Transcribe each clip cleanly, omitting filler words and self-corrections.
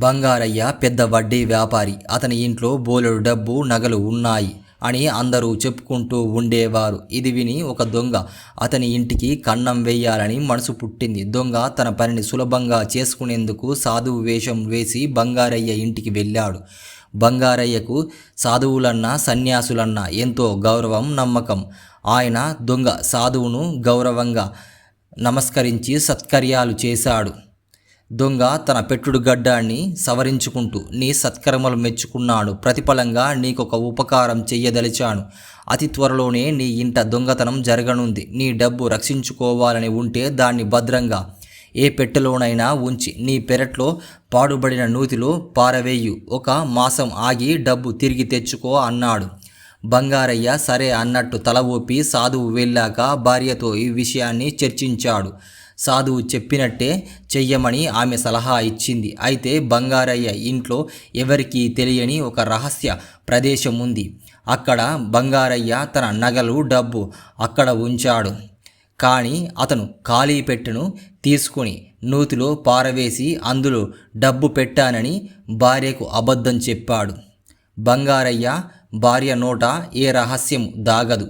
బంగారయ్య పెద్ద వడ్డీ వ్యాపారి. అతని ఇంట్లో బోలెడు డబ్బు, నగలు ఉన్నాయి అని అందరూ చెప్పుకుంటూ ఉండేవారు. ఇది విని ఒక దొంగ అతని ఇంటికి కన్నం వేయాలని మనసు పుట్టింది. దొంగ తన పనిని సులభంగా చేసుకునేందుకు సాధువు వేషం వేసి బంగారయ్య ఇంటికి వెళ్ళాడు. బంగారయ్యకు సాధువులన్నా సన్యాసులన్నా ఎంతో గౌరవం, నమ్మకం. ఆయన దొంగ సాధువును గౌరవంగా నమస్కరించి సత్కర్యాలు చేశాడు. దొంగ తన పెట్టుడు గడ్డాన్ని సవరించుకుంటూ, నీ సత్కర్మలు మెచ్చుకున్నాను, ప్రతిఫలంగా నీకొక ఉపకారం చెయ్యదలిచాను. అతి త్వరలోనే నీ ఇంట దొంగతనం జరగనుంది. నీ డబ్బు రక్షించుకోవాలని ఉంటే దాన్ని భద్రంగా ఏ పెట్టెలోనైనా ఉంచి నీ పెరట్లో పాడుబడిన నూతిలో పారవేయు. 1 మాసం ఆగి డబ్బు తిరిగి తెచ్చుకో అన్నాడు. బంగారయ్య సరే అన్నట్టు తల ఊపి సాధువు వెళ్ళాక భార్యతో ఈ విషయాన్ని చర్చించాడు. సాధువు చెప్పినట్టే చెయ్యమని ఆమె సలహా ఇచ్చింది. అయితే బంగారయ్య ఇంట్లో ఎవరికీ తెలియని ఒక రహస్య ప్రదేశం ఉంది. అక్కడ బంగారయ్య తన నగలు, డబ్బు అక్కడ ఉంచాడు. కానీ అతను ఖాళీ పెట్టెను తీసుకుని నూతిలో పారవేసి అందులో డబ్బు పెట్టానని భార్యకు అబద్ధం చెప్పాడు. బంగారయ్య భార్య నోట ఏ రహస్యం దాగదు.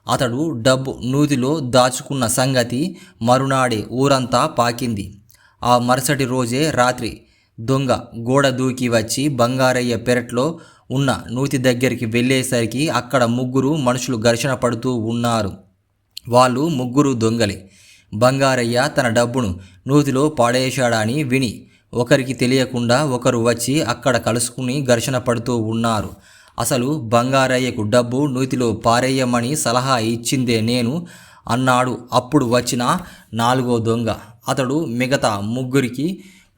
అతడు డబ్బు నూతిలో దాచుకున్న సంగతి మరునాడే ఊరంతా పాకింది. ఆ మరుసటి రోజే రాత్రి దొంగ గోడ దూకి వచ్చి బంగారయ్య పెరట్లో ఉన్న నూతి దగ్గరికి వెళ్ళేసరికి అక్కడ 3 మనుషులు ఘర్షణ పడుతూ ఉన్నారు. వాళ్ళు 3 దొంగలే. బంగారయ్య తన డబ్బును నూతిలో పాడేశాడని విని ఒకరికి తెలియకుండా ఒకరు వచ్చి అక్కడ కలుసుకుని ఘర్షణ పడుతూ ఉన్నారు. అసలు బంగారయ్యకు డబ్బు నూతిలో పారేయమని సలహా ఇచ్చిందే నేను అన్నాడు. అప్పుడు వచ్చిన 4వ దొంగ. అతడు మిగతా 3కి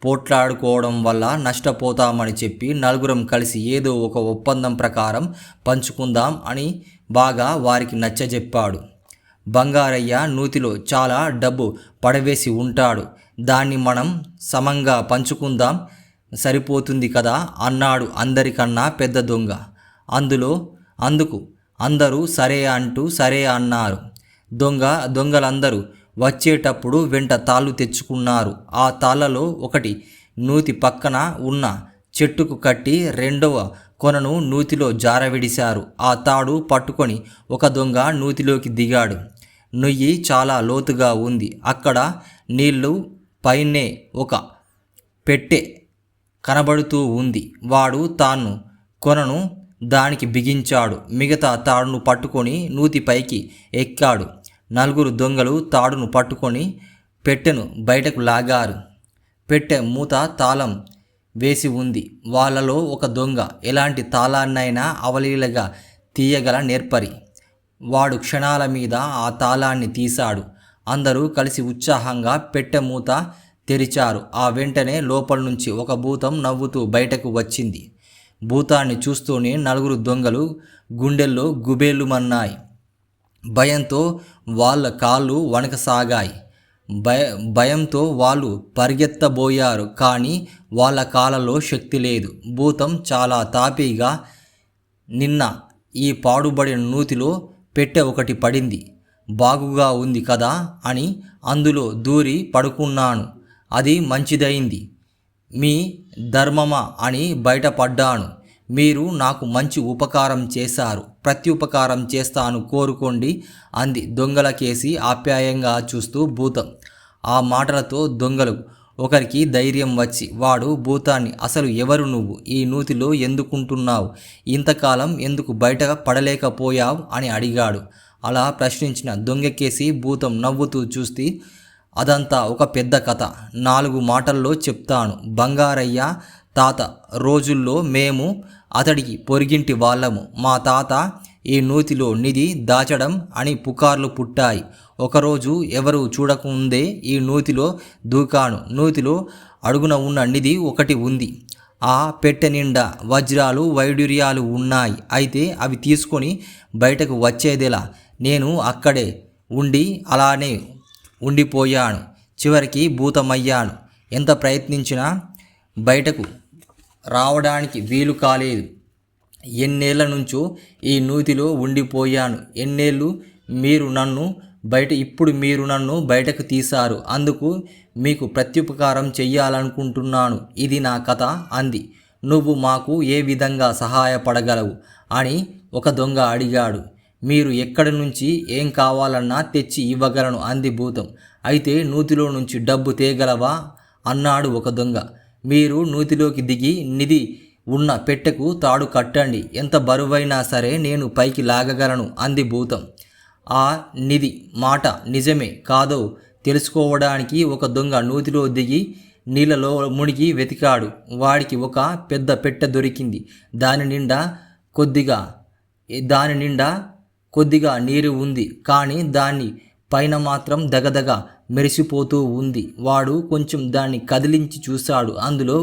పోట్లాడుకోవడం వల్ల నష్టపోతామని చెప్పి 4 కలిసి ఏదో ఒక ఒప్పందం ప్రకారం పంచుకుందాం అని బాగా వారికి నచ్చజెప్పాడు. బంగారయ్య నూతిలో చాలా డబ్బు పడవేసి ఉంటాడు, దాన్ని మనం సమంగా పంచుకుందాం, సరిపోతుంది కదా అన్నాడు అందరికన్నా పెద్ద దొంగ. అందుకు అందరూ సరే అన్నారు. దొంగలందరూ వచ్చేటప్పుడు వెంట తాళ్ళు తెచ్చుకున్నారు. ఆ తాళ్ళలో ఒకటి నూతి పక్కన ఉన్న చెట్టుకు కట్టి 2వ కొనను నూతిలో జారవిడిశారు. ఆ తాడు పట్టుకొని ఒక దొంగ నూతిలోకి దిగాడు. నొయ్యి చాలా లోతుగా ఉంది. అక్కడ నీళ్లు పైనే ఒక పెట్టె కనబడుతూ ఉంది. వాడు తాను కొనను దానికి బిగించాడు. మిగతా తాడును పట్టుకొని నూతిపైకి ఎక్కాడు. 4 దొంగలు తాడును పట్టుకొని పెట్టెను బయటకు లాగారు. పెట్టె మూత తాళం వేసి ఉంది. వాళ్ళలో ఒక దొంగ ఎలాంటి తాళాన్నైనా అవలీలగా తీయగల నేర్పరి. వాడు క్షణాల మీద ఆ తాళాన్ని తీశాడు. అందరూ కలిసి ఉత్సాహంగా పెట్టె మూత తెరిచారు. ఆ వెంటనే లోపల నుంచి ఒక భూతం నవ్వుతూ బయటకు వచ్చింది. భూతాన్ని చూస్తూనే 4 దొంగలు గుండెల్లో గుబేలుమన్నాయి. భయంతో వాళ్ళ కాళ్ళు వణకసాగాయి. భయంతో వాళ్ళు పరిగెత్తబోయారు. కానీ వాళ్ళ కాళ్ళలో శక్తి లేదు. భూతం చాలా తాపీగా, నిన్న ఈ పాడుబడిన నూతిలో పెట్టె ఒకటి పడింది, బాగుగా ఉంది కదా అని అందులో దూరి పడుకున్నాను. అది మంచిదైంది. మీ ధర్మమా అని బయటపడ్డాను. మీరు నాకు మంచి ఉపకారం చేశారు, ప్రత్యుపకారం చేస్తాను, కోరుకోండి అంది దొంగలకేసి ఆప్యాయంగా చూస్తూ భూతం. ఆ మాటలతో దొంగలు ఒకరికి ధైర్యం వచ్చి, వాడు భూతాన్ని, అసలు ఎవరు నువ్వు, ఈ నూతిలో ఎందుకుంటున్నావు, ఇంతకాలం ఎందుకు బయట పడలేకపోయావు అని అడిగాడు. అలా ప్రశ్నించిన దొంగకేసి భూతం నవ్వుతూ చూస్తే, అదంతా ఒక పెద్ద కథ, 4 మాటల్లో చెప్తాను. బంగారయ్య తాత రోజుల్లో మేము అతడికి పొరిగింటి వాళ్ళము. మా తాత ఈ నూతిలో నిధి దాచడం అని పుకార్లు పుట్టాయి. ఒకరోజు ఎవరు చూడకముందే ఈ నూతిలో దూకాను. నూతిలో అడుగున ఉన్న నిధి ఒకటి ఉంది. ఆ పెట్టె నిండా వజ్రాలు, వైడూర్యాలు ఉన్నాయి. అయితే అవి తీసుకొని బయటకు వచ్చేదెలా? నేను అక్కడే ఉండి అలానే ఉండిపోయాను. చివరికి భూతమయ్యాను. ఎంత ప్రయత్నించినా బయటకు రావడానికి వీలు కాలేదు. ఎన్నేళ్ల నుంచో ఈ నూతిలో ఉండిపోయాను. ఎన్నేళ్ళు మీరు నన్ను ఇప్పుడు మీరు నన్ను బయటకు తీశారు, అందుకు మీకు ప్రత్యుపకారం చెయ్యాలనుకుంటున్నాను. ఇది నా కథ అంది. నువ్వు మాకు ఏ విధంగా సహాయపడగలవు అని ఒక దొంగ అడిగాడు. మీరు ఎక్కడి నుంచి ఏం కావాలన్నా తెచ్చి ఇవ్వగలను అంది భూతం. అయితే నూతిలో నుంచి డబ్బు తేగలవా అన్నాడు ఒక దొంగ. మీరు నూతిలోకి దిగి నిధి ఉన్న పెట్టెకు తాడు కట్టండి, ఎంత బరువైనా సరే నేను పైకి లాగగలను అంది భూతం. ఆ నిధి మాట నిజమే కాదో తెలుసుకోవడానికి ఒక దొంగ నూతిలో దిగి నీళ్ళలో మునిగి వెతికాడు. వాడికి ఒక పెద్ద పెట్టె దొరికింది. దాని నిండా కొద్దిగా నీరు ఉంది, కానీ దాన్ని పైన మాత్రం దగదగ మెరిసిపోతూ ఉంది. వాడు కొంచెం దాన్ని కదిలించి చూశాడు. అందులో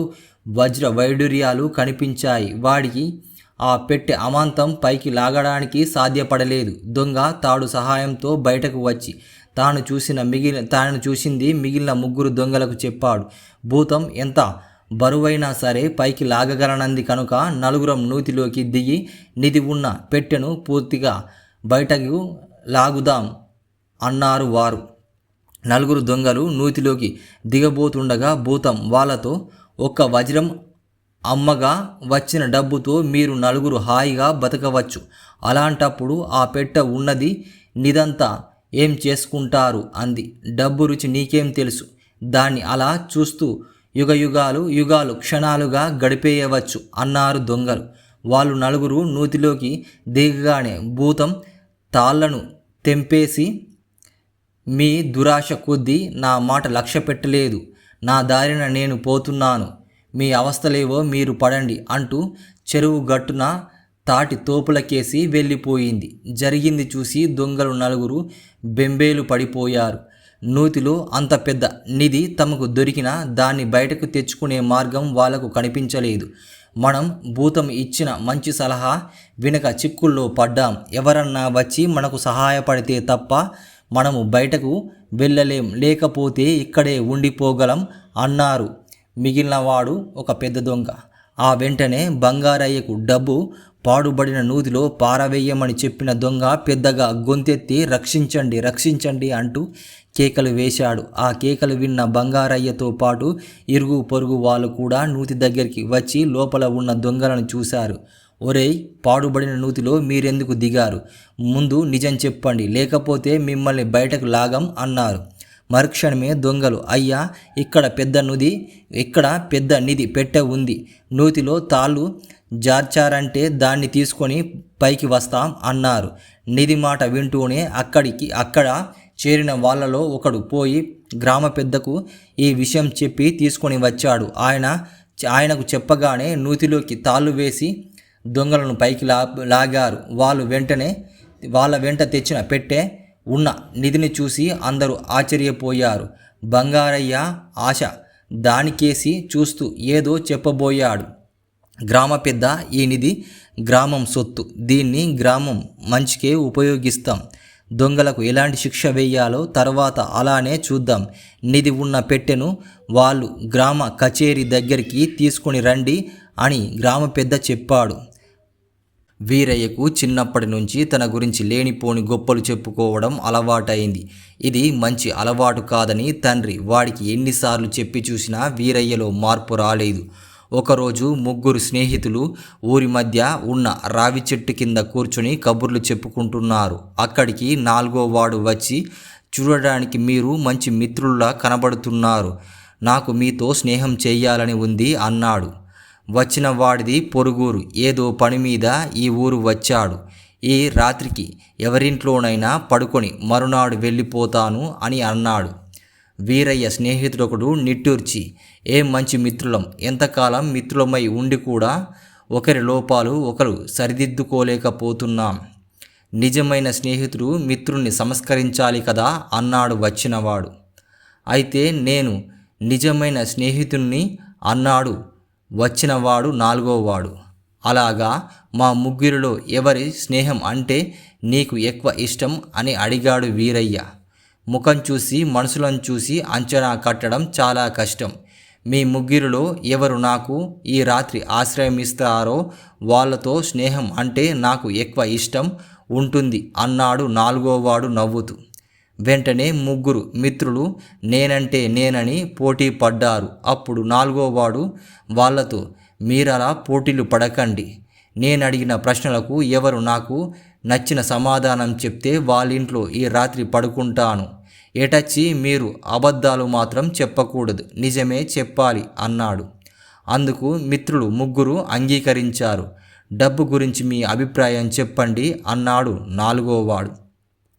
వజ్ర వైడూర్యాలు కనిపించాయి. వాడికి ఆ పెట్టె అమాంతం పైకి లాగడానికి సాధ్యపడలేదు. దొంగ తాడు సహాయంతో బయటకు వచ్చి తాను చూసింది మిగిలిన ముగ్గురు దొంగలకు చెప్పాడు. భూతం ఎంత బరువైనా సరే పైకి లాగగలనంది కనుక నలుగురం నూతిలోకి దిగి నిధి ఉన్న పెట్టెను పూర్తిగా బయటకు లాగుదాం అన్నారు వారు. నలుగురు దొంగలు నూతిలోకి దిగబోతుండగా భూతం వాళ్ళతో, ఒక్క వజ్రం అమ్మగా వచ్చిన డబ్బుతో మీరు నలుగురు హాయిగా బతకవచ్చు. అలాంటప్పుడు ఆ పెట్టె ఉన్నది నిదంతా ఏం చేసుకుంటారు అంది. డబ్బు రుచి నీకేం తెలుసు? దాన్ని అలా చూస్తూ యుగాలు క్షణాలుగా గడిపేయవచ్చు అన్నారు దొంగలు. వాళ్ళు నలుగురు నూతిలోకి దిగగానే భూతం తాళ్లను తెంపేసి, మీ దురాశ కొద్దీ నా మాట లక్ష్య పెట్టలేదు, నా దారిన నేను పోతున్నాను, మీ అవస్థలేవో మీరు పడండి అంటూ చెరువు గట్టున తాటి తోపులకేసి వెళ్ళిపోయింది. జరిగింది చూసి దొంగలు నలుగురు బెంబేలు పడిపోయారు. నూతిలో అంత పెద్ద నిధి తమకు దొరికినా దాన్ని బయటకు తెచ్చుకునే మార్గం వాళ్లకు కనిపించలేదు. మనం భూతం ఇచ్చిన మంచి సలహా వినక చిక్కుల్లో పడ్డాం. ఎవరన్నా వచ్చి మనకు సహాయపడితే తప్ప మనము బయటకు వెళ్ళలేం, లేకపోతే ఇక్కడే ఉండిపోగలం అన్నారు మిగిలినవాడు ఒక పెద్ద దొంగ. ఆ వెంటనే బంగారయ్యకు డబ్బు పాడుబడిన నూతిలో పారవేయమని చెప్పిన దొంగ పెద్దగా గొంతెత్తి రక్షించండి రక్షించండి అంటూ కేకలు వేశాడు. ఆ కేకలు విన్న బంగారయ్యతో పాటు ఇరుగు పొరుగు వాళ్ళు కూడా నూతి దగ్గరికి వచ్చి లోపల ఉన్న దొంగలను చూశారు. ఒరేయ్, పాడుబడిన నూతిలో మీరెందుకు దిగారు? ముందు నిజం చెప్పండి, లేకపోతే మిమ్మల్ని బయటకు లాగం అన్నారు. మరుక్షణమే దొంగలు, అయ్యా, ఇక్కడ పెద్ద నిధి పెట్టె ఉంది, నూతిలో తాళ్ళు జార్చారంటే దాన్ని తీసుకొని పైకి వస్తాం అన్నారు. నిధి మాట వింటూనే అక్కడ చేరిన వాళ్ళలో ఒకడు పోయి గ్రామ పెద్దకు ఈ విషయం చెప్పి తీసుకొని వచ్చాడు. ఆయనకు చెప్పగానే నూతిలోకి తాళ్ళు వేసి దొంగలను పైకి లాగారు. వాళ్ళ వెంట తెచ్చిన పెట్టె ఉన్న నిధిని చూసి అందరూ ఆశ్చర్యపోయారు. బంగారయ్య ఆశ దానికేసి చూస్తూ ఏదో చెప్పబోయాడు. గ్రామ పెద్ద, ఈ నిధి గ్రామం సొత్తు, దీన్ని గ్రామం మంచికే ఉపయోగిస్తాం. దొంగలకు ఎలాంటి శిక్ష వేయాలో తర్వాత అలానే చూద్దాం. నిధి ఉన్న పెట్టెను వాళ్ళు గ్రామ కచేరీ దగ్గరికి తీసుకొని రండి అని గ్రామ పెద్ద చెప్పాడు. వీరయ్యకు చిన్నప్పటి నుంచి తన గురించి లేనిపోని గొప్పలు చెప్పుకోవడం అలవాటైంది. ఇది మంచి అలవాటు కాదని తండ్రి వాడికి ఎన్నిసార్లు చెప్పి చూసినా వీరయ్యలో మార్పు రాలేదు. ఒకరోజు ముగ్గురు స్నేహితులు ఊరి మధ్య ఉన్న రావి చెట్టు కింద కూర్చొని కబుర్లు చెప్పుకుంటున్నారు. అక్కడికి 4వ వాడు వచ్చి, చూడడానికి మీరు మంచి మిత్రుల్లా కనబడుతున్నారు, నాకు మీతో స్నేహం చెయ్యాలని ఉంది అన్నాడు. వచ్చిన వాడిది పొరుగురు, ఏదో పని మీద ఈ ఊరు వచ్చాడు. ఈ రాత్రికి ఎవరింట్లోనైనా పడుకొని మరునాడు వెళ్ళిపోతాను అని అన్నాడు. వీరయ్య స్నేహితుడొకడు నిట్టూర్చి, ఏం మంచి మిత్రులం, ఎంతకాలం మిత్రులమై ఉండి కూడా ఒకరి లోపాలు ఒకరు సరిదిద్దుకోలేకపోతున్నాం. నిజమైన స్నేహితుడు మిత్రుణ్ణి సంస్కరించాలి కదా అన్నాడు వచ్చినవాడు. అయితే నేను నిజమైన స్నేహితుణ్ణి అన్నాడు వచ్చినవాడు 4వ వాడు. అలాగా, మా ముగ్గురిలో ఎవరి స్నేహం అంటే నీకు ఎక్కువ ఇష్టం అని అడిగాడు వీరయ్య. ముఖం చూసి మనసులను చూసి అంచనా కట్టడం చాలా కష్టం. మీ ముగ్గురిలో ఎవరు నాకు ఈ రాత్రి ఆశ్రయం ఇస్తారో వాళ్ళతో స్నేహం అంటే నాకు ఎక్కువ ఇష్టం ఉంటుంది అన్నాడు 4వ వాడు నవ్వుతూ. వెంటనే ముగ్గురు మిత్రులు నేనంటే నేనని పోటీ పడ్డారు. అప్పుడు నాలుగోవాడు వాళ్ళతో, మీరలా పోటీలు పడకండి. నేనడిగిన ప్రశ్నలకు ఎవరు నాకు నచ్చిన సమాధానం చెప్తే వాళ్ళింట్లో ఈ రాత్రి పడుకుంటాను. ఎటచ్చి మీరు అబద్ధాలు మాత్రం చెప్పకూడదు, నిజమే చెప్పాలి అన్నాడు. అందుకు మిత్రులు ముగ్గురు అంగీకరించారు. డబ్బు గురించి మీ అభిప్రాయం చెప్పండి అన్నాడు నాలుగోవాడు.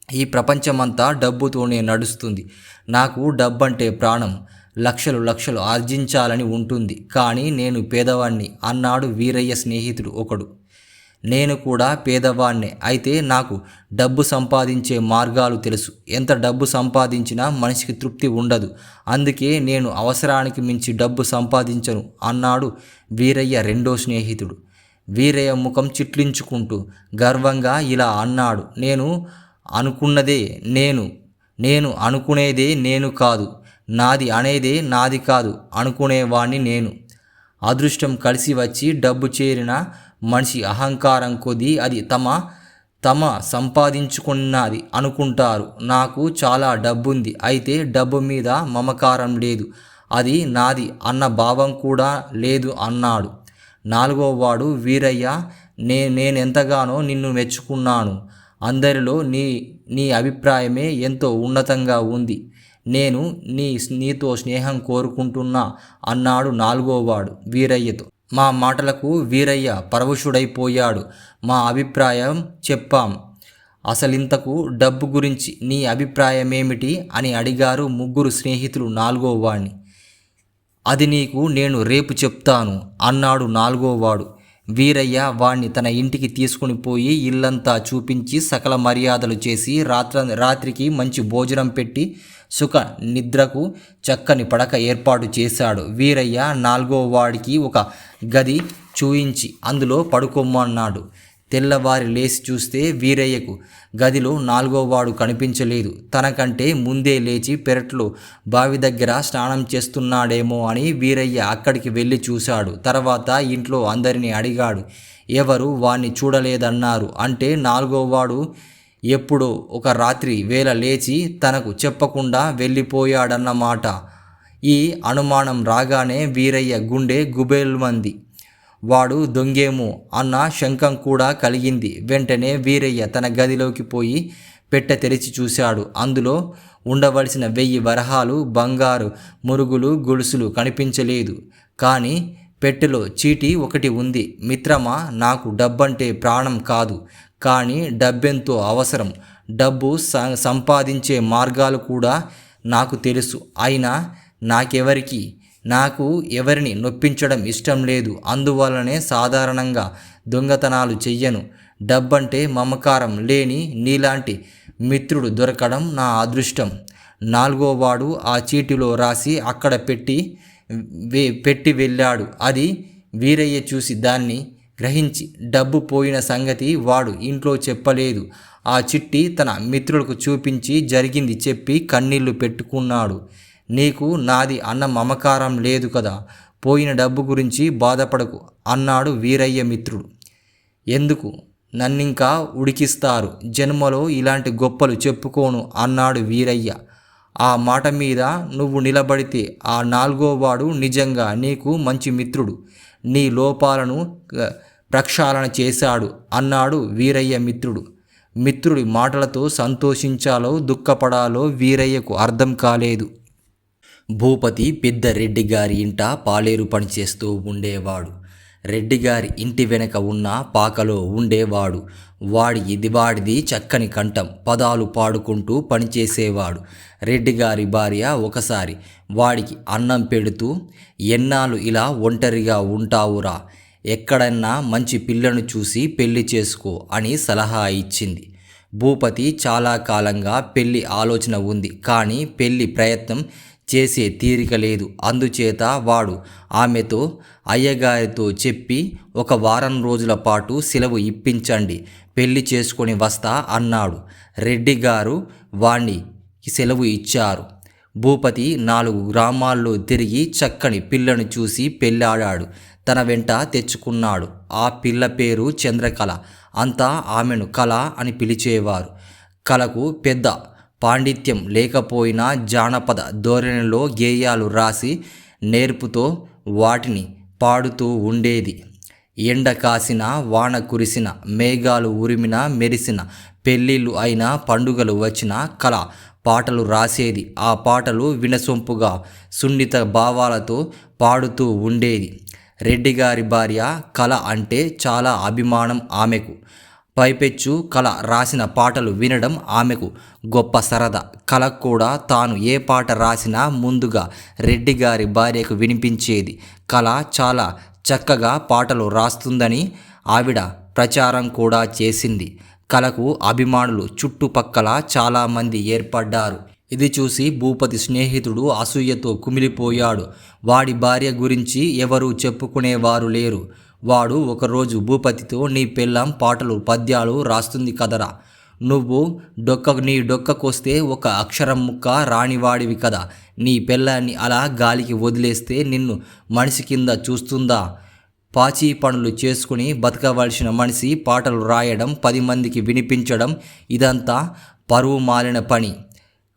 ఈ ప్రపంచమంతా డబ్బుతోనే నడుస్తుంది. నాకు డబ్బంటే ప్రాణం. లక్షలు లక్షలు ఆర్జించాలని ఉంటుంది. కానీ నేను పేదవాణ్ణి అన్నాడు వీరయ్య స్నేహితుడు ఒకడు. నేను కూడా పేదవాణ్ణే. అయితే నాకు డబ్బు సంపాదించే మార్గాలు తెలుసు. ఎంత డబ్బు సంపాదించినా మనిషికి తృప్తి ఉండదు. అందుకే నేను అవసరానికి మించి డబ్బు సంపాదించను అన్నాడు వీరయ్య రెండో స్నేహితుడు. వీరయ్య ముఖం చిట్లించుకుంటూ గర్వంగా ఇలా అన్నాడు, నేను అనుకున్నదే నేను, నేను అనుకునేదే నేను కాదు, నాది అనేదే నాది కాదు అనుకునేవాణ్ణి నేను. అదృష్టం కలిసి వచ్చి డబ్బు చేరిన మనిషి అహంకారం కొద్దీ అది తమ సంపాదించుకున్నది అనుకుంటారు. నాకు చాలా డబ్బుంది, అయితే డబ్బు మీద మమకారం లేదు, అది నాది అన్న భావం కూడా లేదు అన్నాడు. నాలుగోవాడు వీరయ్య, నేనెంతగానో నిన్ను మెచ్చుకున్నాను. అందరిలో నీ అభిప్రాయమే ఎంతో ఉన్నతంగా ఉంది. నేను నీతో స్నేహం కోరుకుంటున్నా అన్నాడు నాలుగోవాడు వీరయ్యతో. మా మాటలకు వీరయ్య పరవశుడైపోయాడు. మా అభిప్రాయం చెప్పాం, అసలింతకు డబ్బు గురించి నీ అభిప్రాయమేమిటి అని అడిగారు ముగ్గురు స్నేహితులు నాలుగోవాడిని. అది నీకు నేను రేపు చెప్తాను అన్నాడు నాలుగోవాడు. వీరయ్య వాణ్ణి తన ఇంటికి తీసుకుని పోయి ఇల్లంతా చూపించి సకల మర్యాదలు చేసి రాత్రికి మంచి భోజనం పెట్టి సుఖ నిద్రకు చక్కని పడక ఏర్పాటు చేశాడు. వీరయ్య నాలుగోవాడికి ఒక గది చూయించి అందులో పడుకోమన్నాడు. తెల్లవారి లేచి చూస్తే వీరయ్యకు గదిలో నాలుగోవాడు కనిపించలేదు. తనకంటే ముందే లేచి పెరట్లో బావి దగ్గర స్నానం చేస్తున్నాడేమో అని వీరయ్య అక్కడికి వెళ్ళి చూశాడు. తర్వాత ఇంట్లో అందరినీ అడిగాడు. ఎవరు వాణ్ణి చూడలేదన్నారు. అంటే నాలుగోవాడు ఎప్పుడో ఒక రాత్రి వేళ లేచి తనకు చెప్పకుండా వెళ్ళిపోయాడన్నమాట. ఈ అనుమానం రాగానే వీరయ్య గుండె గుబేల్మంది. వాడు దొంగేమో అన్న శంకం కూడా కలిగింది. వెంటనే వీరయ్య తన గదిలోకి పోయి పెట్టె తెరిచి చూశాడు. అందులో ఉండవలసిన 1000 వరహాలు, బంగారు మురుగులు, గొలుసులు కనిపించలేదు. కానీ పెట్టెలో చీటీ ఒకటి ఉంది. మిత్రమా, నాకు డబ్బంటే ప్రాణం కాదు, కానీ డబ్బెంతో అవసరం. డబ్బు సంపాదించే మార్గాలు కూడా నాకు తెలుసు. అయినా నాకు ఎవరిని నొప్పించడం ఇష్టం లేదు. అందువల్లనే సాధారణంగా దొంగతనాలు చెయ్యను. డబ్బంటే మమకారం లేని నీలాంటి మిత్రుడు దొరకడం నా అదృష్టం. నాలుగోవాడు ఆ చీటిలో రాసి అక్కడ పెట్టి వెళ్ళాడు. అది వీరయ్య చూసి దాన్ని గ్రహించి డబ్బు పోయిన సంగతి వాడు ఇంట్లో చెప్పలేదు. ఆ చిట్టి తన మిత్రులకు చూపించి జరిగింది చెప్పి కన్నీళ్లు పెట్టుకున్నాడు. నీకు నాది అన్న మమకారం లేదు కదా, పోయిన డబ్బు గురించి బాధపడకు అన్నాడు వీరయ్య మిత్రుడు. ఎందుకు నన్నింకా ఉడికిస్తారు, జన్మలో ఇలాంటి గొప్పలు చెప్పుకోను అన్నాడు వీరయ్య. ఆ మాట మీద నువ్వు నిలబడితే ఆ నాలుగోవాడు నిజంగా నీకు మంచి మిత్రుడు, నీ లోపాలను ప్రక్షాళన చేశాడు అన్నాడు వీరయ్య మిత్రుడు. మిత్రుడి మాటలతో సంతోషించాలో దుఃఖపడాలో వీరయ్యకు అర్థం కాలేదు. భూపతి పెద్ద రెడ్డిగారి ఇంట పాలేరు పనిచేస్తూ ఉండేవాడు. రెడ్డిగారి ఇంటి వెనక ఉన్న పాకలో ఉండేవాడు. వాడిది చక్కని కంఠం, పదాలు పాడుకుంటూ పనిచేసేవాడు. రెడ్డిగారి భార్య ఒకసారి వాడికి అన్నం పెడుతూ, ఎన్నాళ్ళు ఇలా ఒంటరిగా ఉంటావురా, ఎక్కడన్నా మంచి పిల్లను చూసి పెళ్లి చేసుకో అని సలహా ఇచ్చింది. భూపతి చాలా కాలంగా పెళ్లి ఆలోచన ఉంది, కానీ పెళ్లి ప్రయత్నం చేసే తీరిక లేదు. అందుచేత వాడు ఆమెతో అయ్యగారితో చెప్పి 1 వారం రోజుల పాటు సెలవు ఇప్పించండి, పెళ్లి చేసుకొని వస్తా అన్నాడు. రెడ్డిగారు వాణ్ణి సెలవు ఇచ్చారు. భూపతి 4 గ్రామాల్లో తిరిగి చక్కని పిల్లను చూసి పెళ్ళాడాడు. తన వెంట తెచ్చుకున్నాడు. ఆ పిల్ల పేరు చంద్రకళ. అంతా ఆమెను కళ అని పిలిచేవారు. కళకు పెద్ద పాండిత్యం లేకపోయినా జానపద ధోరణిలో గేయాలు రాసి నేర్పుతో వాటిని పాడుతూ ఉండేది. ఎండ కాసిన, వాన కురిసిన, మేఘాలు ఉరిమిన మెరిసిన, పెళ్ళిళ్ళు అయినా, పండుగలు వచ్చిన కళ పాటలు రాసేది. ఆ పాటలు వినసొంపుగా సున్నిత భావాలతో పాడుతూ ఉండేది. రెడ్డిగారి భార్య కళ అంటే చాలా అభిమానం ఆమెకు. పైపెచ్చు కళ రాసిన పాటలు వినడం ఆమెకు గొప్ప సరదా. కళ కూడా తాను ఏ పాట రాసినా ముందుగా రెడ్డిగారి భార్యకు వినిపించేది. కళ చాలా చక్కగా పాటలు రాస్తుందని ఆవిడ ప్రచారం కూడా చేసింది. కళకు అభిమానులు చుట్టుపక్కల చాలామంది ఏర్పడ్డారు. ఇది చూసి భూపతి స్నేహితుడు అసూయతో కుమిలిపోయాడు. వాడి భార్య గురించి ఎవరూ చెప్పుకునేవారు లేరు. వాడు ఒకరోజు భూపతితో, నీ పెళ్ళాం పాటలు పద్యాలు రాస్తుంది కదరా, నువ్వు నీ డొక్కకొస్తే ఒక అక్షరం ముక్క రానివాడివి కదా, నీ పెళ్ళాన్ని అలా గాలికి వదిలేస్తే నిన్ను మనిషి కింద చూస్తుందా? పాచి పనులు చేసుకుని బతకవలసిన మనిషి పాటలు రాయడం, 10 మందికి వినిపించడం ఇదంతా పరువు మాలిన పని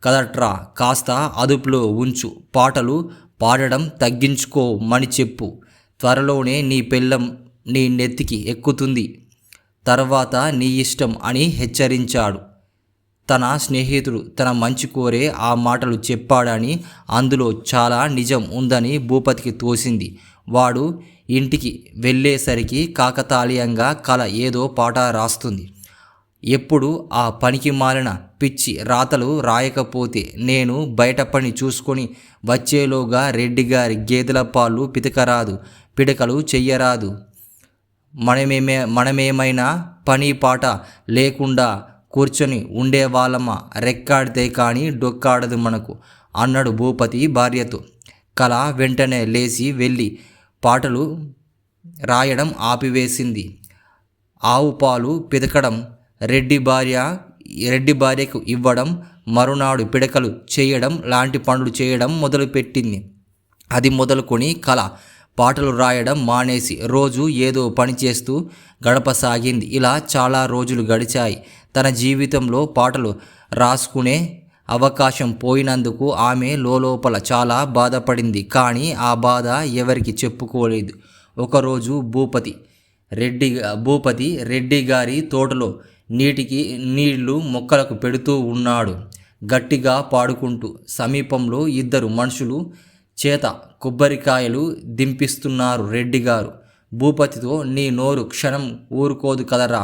కదట్రా, కాస్త అదుపులో ఉంచు, పాటలు పాడడం తగ్గించుకోమని చెప్పు. త్వరలోనే నీ పెళ్ళం నీ నెత్తికి ఎక్కుతుంది, తర్వాత నీ ఇష్టం అని హెచ్చరించాడు. తన స్నేహితుడు తన మంచి కోరే ఆ మాటలు చెప్పాడని, అందులో చాలా నిజం ఉందని భూపతికి తోసింది. వాడు ఇంటికి వెళ్ళేసరికి కాకతాళీయంగా కళ ఏదో పాట రాస్తుంది. ఎప్పుడు ఆ పనికి మాలిన పిచ్చి రాతలు రాయకపోతే నేను బయట పని చూసుకొని వచ్చేలోగా రెడ్డిగారి గేదెల పాలు పితకరాదు, పిడకలు చెయ్యరాదు. మనమేమైనా పని పాట లేకుండా కూర్చొని ఉండేవాళ్ళమా? రెక్కాడితే కానీ డొక్కాడదు మనకు అన్నాడు భూపతి భార్యతో. కళ వెంటనే లేచి వెళ్ళి పాటలు రాయడం ఆపివేసింది. ఆవు పాలు పితకడం రెడ్డి భార్యకు ఇవ్వడం, మరునాడు పిడకలు చేయడం లాంటి పనులు చేయడం మొదలుపెట్టింది. అది మొదలుకొని కళ పాటలు రాయడం మానేసి రోజు ఏదో పని చేస్తూ గడపసాగింది. ఇలా చాలా రోజులు గడిచాయి. తన జీవితంలో పాటలు రాసుకునే అవకాశం పోయినందుకు ఆమె లోపల చాలా బాధపడింది. కానీ ఆ బాధ ఎవరికి చెప్పుకోలేదు. ఒకరోజు భూపతి రెడ్డి గారి తోటలో నీళ్లు మొక్కలకు పెడుతూ ఉన్నాడు. గట్టిగా పాడుకుంటూ సమీపంలో 2 మనుషులు చేత కొబ్బరికాయలు దింపిస్తున్నారు. రెడ్డిగారు భూపతితో, నీ నోరు క్షణం ఊరుకోదు కదరా,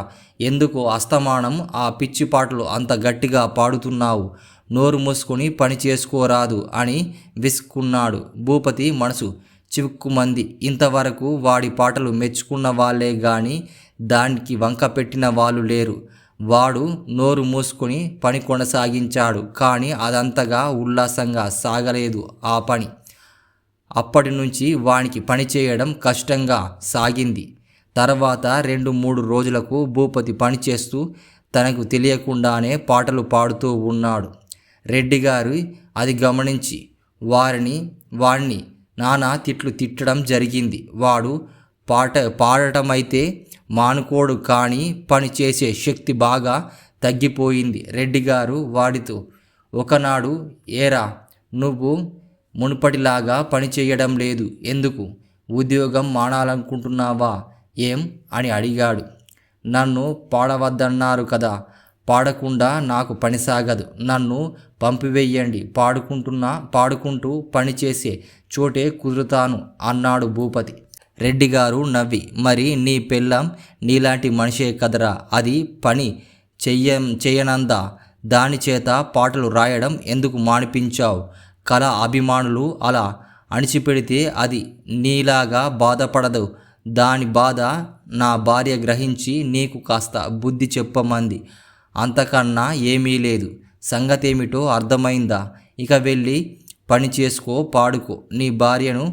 ఎందుకు అస్తమానం ఆ పిచ్చి పాటలు అంత గట్టిగా పాడుతున్నావు? నోరు మూసుకొని పని చేసుకోరాదు అని విసుక్కున్నాడు. భూపతి మనసు చివుక్కుమంది. ఇంతవరకు వాడి పాటలు మెచ్చుకున్న వాళ్ళే గాని దానికి వంక పెట్టిన వాళ్ళు లేరు. వాడు నోరు మూసుకొని పని కొనసాగించాడు. కానీ అదంతగా ఉల్లాసంగా సాగలేదు ఆ పని. అప్పటి నుంచి వానికి పని చేయడం కష్టంగా సాగింది. తర్వాత 2-3 రోజులకు భూపతి పని చేస్తూ తనకు తెలియకుండానే పాటలు పాడుతూ ఉన్నాడు. రెడ్డిగారు అది గమనించి వాడిని నానా తిట్లు తిట్టడం జరిగింది. వాడు పాడటమైతే మానుకోడు, కానీ పని చేసే శక్తి బాగా తగ్గిపోయింది. రెడ్డిగారు వాడితో ఒకనాడు, ఏరా నువ్వు మునుపటిలాగా పని చేయడం లేదు, ఎందుకు? ఉద్యోగం మానాలనుకుంటున్నావా ఏం అని అడిగాడు. నన్ను పాడవద్దన్నారు కదా, పాడకుండా నాకు పని సాగదు, నన్ను పంపివేయండి, పాడుకుంటూ పనిచేసే చోటే కుదురుతాను అన్నాడు భూపతి. రెడ్డిగారు నవ్వి, మరి నీ పెళ్ళాం నీలాంటి మనిషే కదరా, అది పని చెయ్యనందా, దానిచేత పాటలు రాయడం ఎందుకు మానిపించావు? కళ అభిమానులు అలా అణిచిపెడితే అది నీలాగా బాధపడదు, దాని బాధ నా భార్య గ్రహించి నీకు కాస్త బుద్ధి చెప్పమంది, అంతకన్నా ఏమీ లేదు. సంగతేమిటో అర్థమైందా? ఇక వెళ్ళి పని చేసుకో, పాడుకో. నీ భార్యను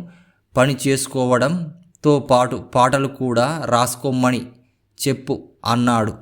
పని చేసుకోవడంతో పాటు పాటలు కూడా రాసుకోమని చెప్పు అన్నాడు.